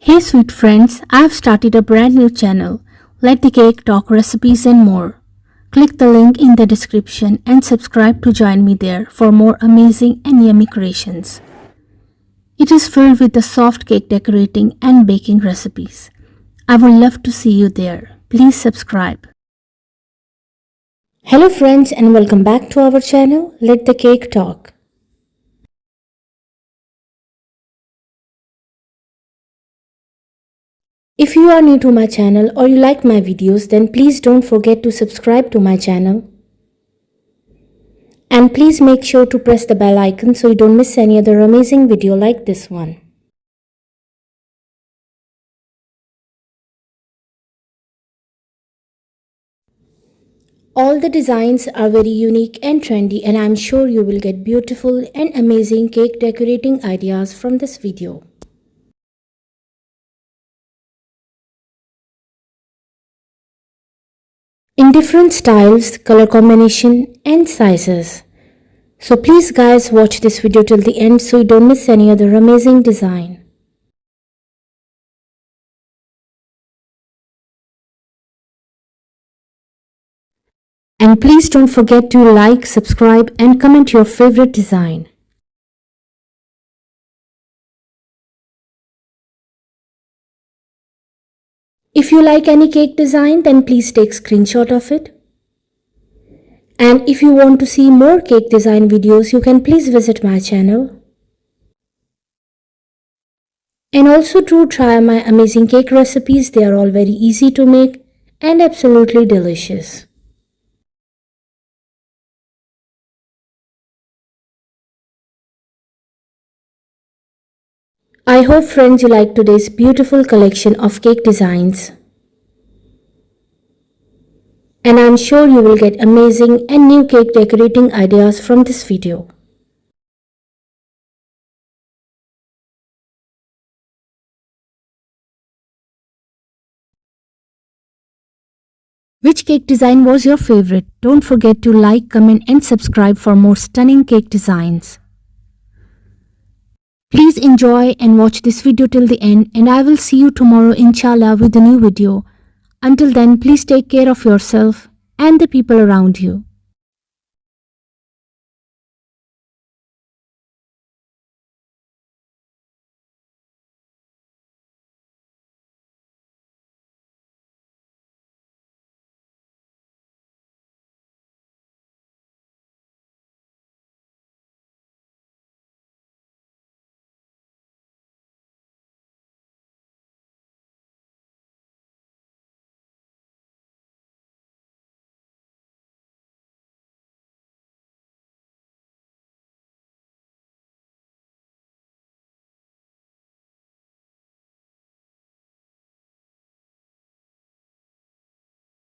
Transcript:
Hey sweet friends, I have started a brand new channel. Let the cake talk recipes and more. Click the link in the description and subscribe to join me there for more amazing and yummy creations. It is filled with the soft cake decorating and baking recipes. I would love to see you there. Please subscribe. Hello friends and welcome back to our channel. Let the cake talk. If you are new to my channel or you like my videos, then please don't forget to subscribe to my channel. And please make sure to press the bell icon so you don't miss any other amazing video like this one. All the designs are very unique and trendy, and I'm sure you will get beautiful and amazing cake decorating ideas from this video. In different styles, color combination and sizes. So please guys watch this video till the end so you don't miss any other amazing design. And please don't forget to like, subscribe and comment your favorite design. If you like any cake design, then please take screenshot of it. And if you want to see more cake design videos, you can please visit my channel. And also do try my amazing cake recipes. They are all very easy to make and absolutely delicious. I hope friends you like today's beautiful collection of cake designs. And I'm sure you will get amazing and new cake decorating ideas from this video. Which cake design was your favorite? Don't forget to like, comment and subscribe for more stunning cake designs. Please enjoy and watch this video till the end, and I will see you tomorrow inshallah with a new video. Until then, please take care of yourself and the people around you.